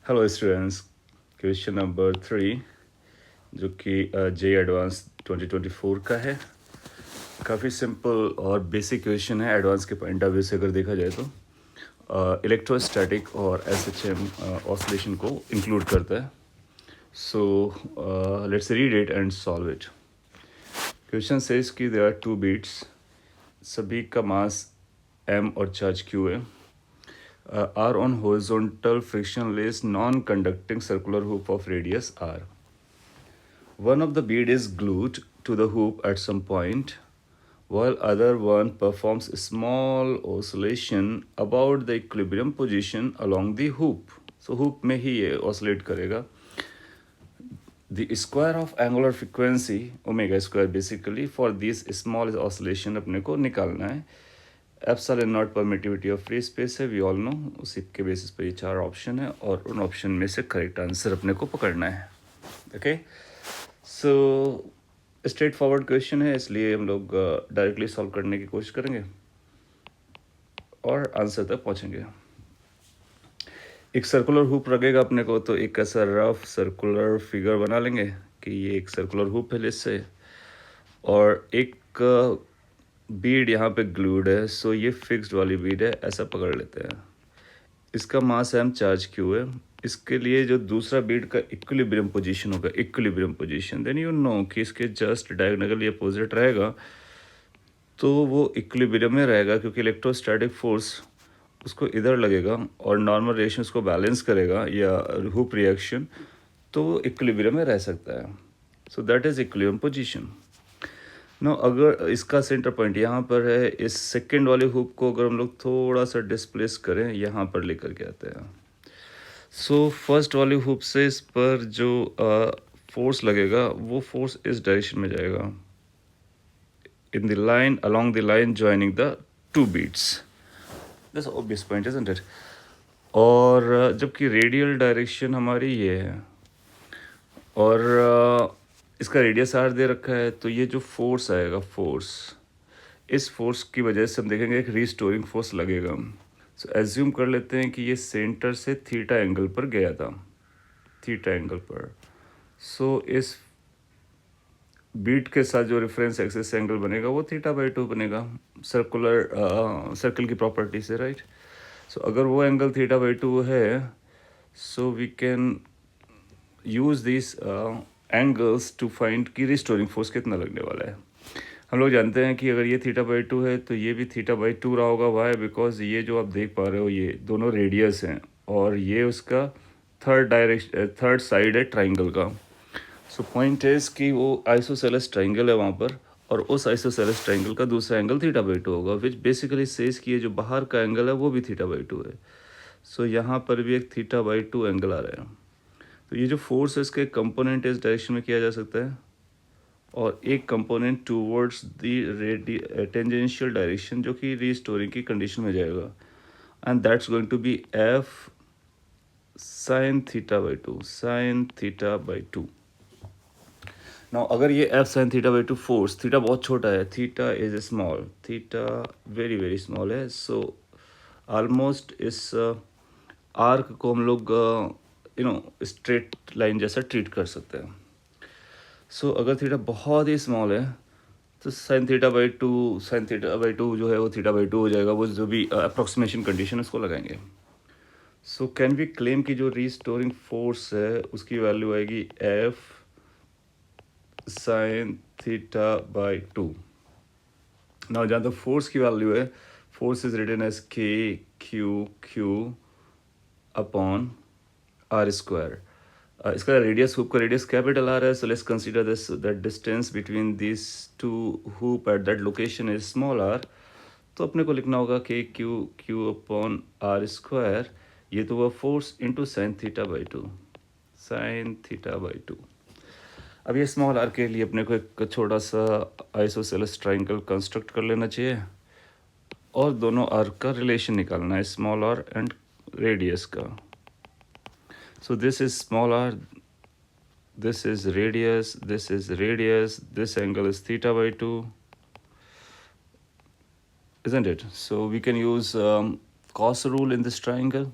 Hello students, question number 3 जो कि जे advance 2024 का है। काफ़ी सिंपल और बेसिक क्वेश्चन है एडवांस के पॉइंट ऑफ व्यू से अगर देखा जाए तो इलेक्ट्रोस्टैटिक और एसएचएम ऑसिलेशन को इंक्लूड करता है। So let's read it and solve it. Question says कि देयर आर टू बीट्स, सभी का मास m और चार्ज q है, are on horizontal frictionless non-conducting circular hoop of radius r. One of the bead is glued to the hoop at some point, while other one performs a small oscillation about the equilibrium position along the hoop. So hoop में ही ये oscillate करेगा. The square of angular frequency omega square basically for this small oscillation अपने को निकालना है. Epsilon not permittivity of free space है, we all know. उसी के बेसिस पर ये 4 ऑप्शन है और उन ऑप्शन में से करेक्ट आंसर अपने को पकड़ना है। Okay, so straight forward question है, इसलिए हम लोग डायरेक्टली सॉल्व करने की कोशिश करेंगे और आंसर तक पहुंचेंगे। एक सर्कुलर हुप लगेगा अपने को, तो एक ऐसा रफ सर्कुलर फिगर बना लेंगे कि ये एक सर्कुलर हुप है इससे, और एक बीड यहाँ पे ग्लूड है, सो ये फिक्स्ड वाली बीड है, ऐसा पकड़ लेते हैं। इसका मास m चार्ज q है। इसके लिए जो दूसरा बीड का इक्विलिब्रियम पोजीशन होगा, equilibrium position, then you know कि इसके जस्ट डायगोनली अपोजिट रहेगा, तो वो इक्विलिब्रियम में रहेगा क्योंकि इलेक्ट्रोस्टैटिक फोर्स उसको इधर लगेगा और नॉर्मल रिएक्शन उसको बैलेंस करेगा या हुप रिएक्शन, तो वो इक्विलिब्रियम में रह सकता है। So that is equilibrium position. No, अगर इसका सेंटर पॉइंट यहाँ पर है, इस सेकेंड वाले हुप को अगर हम लोग थोड़ा सा डिस्प्लेस करें, यहाँ पर लेकर के आते हैं, सो फर्स्ट वाले हुप से इस पर जो फोर्स लगेगा वो फोर्स इस डायरेक्शन में जाएगा, in the line, along the line joining the two beads. That's obvious point, isn't it? और जबकि रेडियल डायरेक्शन हमारी ये है और इसका रेडियस आर दे रखा है, तो ये जो फोर्स आएगा, फोर्स, इस फोर्स की वजह से हम देखेंगे एक रीस्टोरिंग फोर्स लगेगा। सो एज्यूम कर लेते हैं कि ये सेंटर से थीटा एंगल पर गया था, थीटा एंगल पर। सो इस बीट के साथ जो रेफरेंस एक्सिस एंगल बनेगा वो θ/2 बनेगा, सर्कल की प्रॉपर्टी से, राइट? सो अगर वो एंगल θ/2 है, so we can use this angles to find कि रिस्टोरिंग फोर्स कितना लगने वाला है। हम लोग जानते हैं कि अगर ये θ/2 है तो ये भी θ/2 रहा होगा। वाई? बिकॉज ये जो आप देख पा रहे हो ये दोनों रेडियस हैं और ये उसका थर्ड साइड है ट्राइंगल का। सो पॉइंट इज कि वो आइसोसेलेस ट्राइंगल है वहाँ पर, और उस आइसोसेलेस ट्राइंगल का दूसरा एंगल θ/2 होगा, विच बेसिकली सेज कि ये जो बाहर का एंगल है वो भी θ/2 है। सो यहाँ पर भी एक θ/2 एंगल आ रहा है। तो ये जो फोर्स है इसके कंपोनेंट इस डायरेक्शन में किया जा सकता है और एक component towards the tangential direction जो कि रीस्टोरिंग की कंडीशन में जाएगा, and that's going to be F sine θ/2, sine θ/2। Now अगर ये एफ साइन θ/2 फोर्स, थीटा बहुत छोटा है, theta is small, theta very very small है, सो ऑलमोस्ट इस आर्क को हम लोग स्ट्रेट लाइन जैसा ट्रीट कर सकते हैं। सो अगर थीटा बहुत ही स्मॉल है तो साइन θ/2 जो है वो θ/2 हो जाएगा, वो जो भी अप्रोक्सीमेशन कंडीशन उसको लगाएंगे। सो कैन वी क्लेम कि जो रीस्टोरिंग फोर्स है उसकी वैल्यू आएगी एफ साइन θ/2। नाउ जहाँ तक फोर्स की वैल्यू है, फोर्स इज रिटन एज के क्यू अपॉन आर स्क्वायर। इसका रेडियस, हुप का रेडियस कैपिटल आर है, so let's consider this that distance between this two hoop at that location is small r, तो अपने को लिखना होगा के क्यू अपॉन आर स्क्वायर, ये तो हुआ फोर्स इंटू साइन θ/2, साइन θ/2। अब ये स्मॉल आर के लिए अपने को एक छोटा सा आइसोसेलेस ट्राइंगल कंस्ट्रक्ट कर लेना चाहिए और दोनों आर्क का रिलेशन निकालना है, स्मॉल आर एंड रेडियस का। So this is small r, this is radius, this is radius, this angle is θ/2, isn't it? So we can use cos rule in this triangle.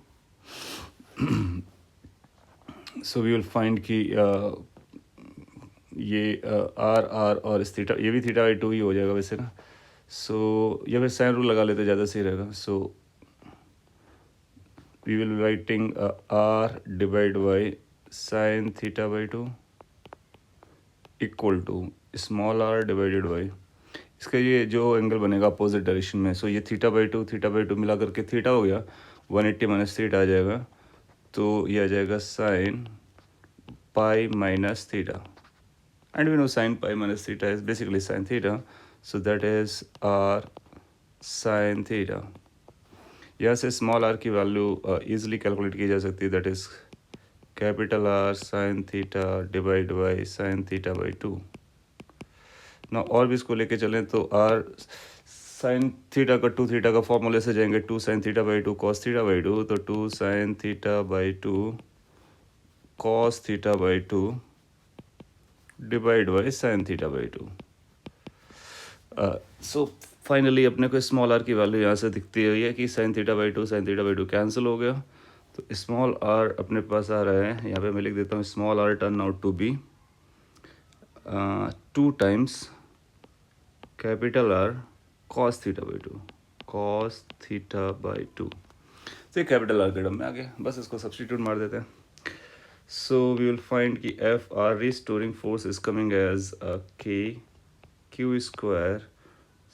So we will find कि ये are are और इस theta, ये भी theta by to ही हो जाएगा वैसे ना। सो या फिर साइन रूल लगा लेते ज़्यादा सही रहेगा। So we will writing r divide by sine theta by two equal to small r divided by, इसका ये जो एंगल बनेगा अपोजिट डायरेक्शन में, सो ये थीटा बाई टू मिला करके थीटा हो गया, 180 माइनस थीटा आ जाएगा, तो ये आ जाएगा sine pi minus theta, and we know sine pi minus theta is basically sine theta, so that is r sine theta. यहाँ से स्मॉल आर की वैल्यू ईजिली कैलकुलेट की जा सकती है, that is capital r sine theta divide by sine theta by two ना। और भी इसको लेके चलें तो आर साइन थीटा का टू थीटा का फॉर्मूले से जाएंगे, two sine theta by two cos theta by two, तो two sine theta by two cos theta by two divide by sine theta by two. So finally अपने को small r की value यहाँ से दिखती है कि sign theta by to cancel हो गया, तो स्मॉल आर अपने पास आ रहा है, यहाँ पे मैं लिख देता हूँ small r turn out to be 2 times capital r cos theta by two. तो ये कैपिटल आर के टर्म में आ गया, बस इसको सब्स्टिट्यूट मार देते हैं। सो वी विल फाइंड कि F R restoring force is coming as के Q square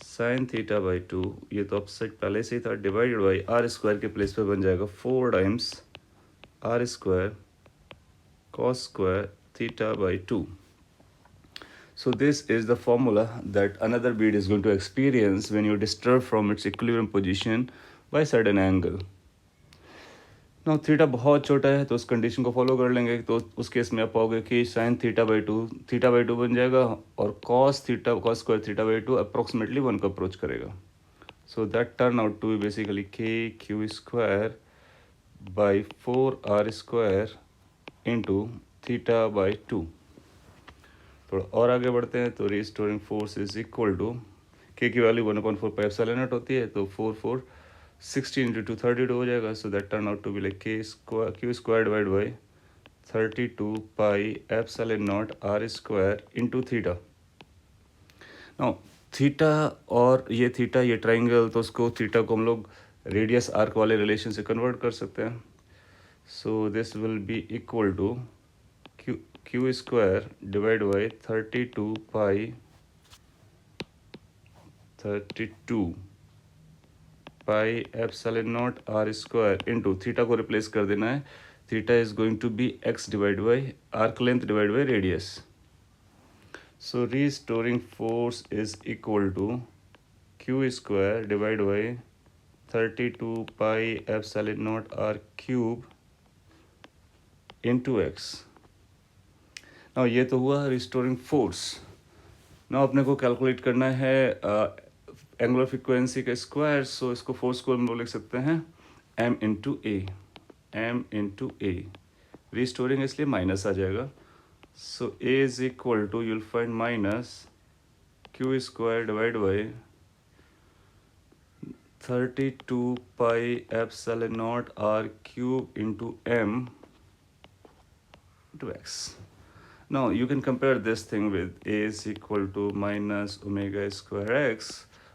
sine theta by two, ये तो अपसेट पहले से ही था, डिवाइडेड बाई आर स्क्वायर के प्लेस पे बन जाएगा 4 times R square cos square theta by two. So this is the formula that another bead is going to experience when you disturb from its equilibrium position by certain angle. Now theta बहुत छोटा है तो उस condition को follow कर लेंगे, तो उस केस में आप पाओगे कि साइन थीटा बाई टू बन जाएगा और cos square theta by two approximately 1 को अप्रोच करेगा। So that turn out to be basically K Q square by 4 R square into theta by two. थोड़ा और आगे बढ़ते हैं तो restoring force is equal to K की वैल्यू 1/4 पाई एप्सिलॉन नॉट होती है, तो 4 60 इंटू 2 32 हो जाएगा। So that turn out to be like q square divide by 32 pi epsilon naught r square into theta. Now theta और ये theta ये triangle, तो उसको थीटा को हम लोग रेडियस आर्क वाले रिलेशन से कन्वर्ट कर सकते हैं। So this will be equal to q square divide by 32 pi epsilon naught r square into theta को रिप्लेस कर देना है, theta is going to be x divide by arc length divide by radius. So restoring force is equal to q square divide by 32 pi epsilon naught r cube into x. ना ये तो हुआ restoring force. ना अपने को calculate करना है angular frequency का स्क्वायर, सो इसको फोर्स को हम लोग लिख सकते हैं m इंटू ए, रिस्टोरिंग इसलिए माइनस आ जाएगा। So a is equal to you'll find minus q square divide by 32 pi epsilon naught r cube into m into x. Now you can compare this thing with a is equal to minus omega square x.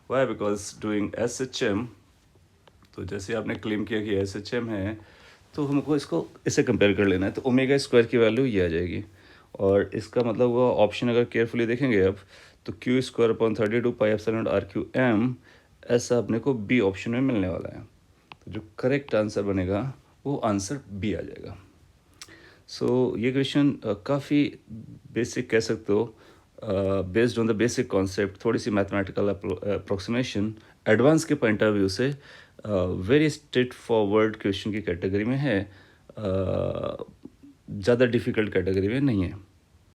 Why? Because doing SHM, तो जैसे आपने claim किया कि SHM है, तो हमको इसको इससे कंपेयर कर लेना है, तो ओमेगा स्क्वायर की वैल्यू ये आ जाएगी, और इसका मतलब हुआ ऑप्शन अगर केयरफुली देखेंगे अब, तो q square upon 32 pi epsilon r q m, ऐसा अपने को बी ऑप्शन में मिलने वाला है। तो जो करेक्ट आंसर बनेगा वो आंसर बी आ जाएगा। सो ये क्वेश्चन काफ़ी बेसिक कह सकते हो, based on the basic concept, थोड़ी सी मैथमेटिकल अप्रोक्सीमेशन, एडवांस के पॉइंट ऑफ व्यू से वेरी स्ट्रेट फॉरवर्ड क्वेश्चन की कैटेगरी में है, ज़्यादा डिफ़िकल्ट कैटेगरी में नहीं है।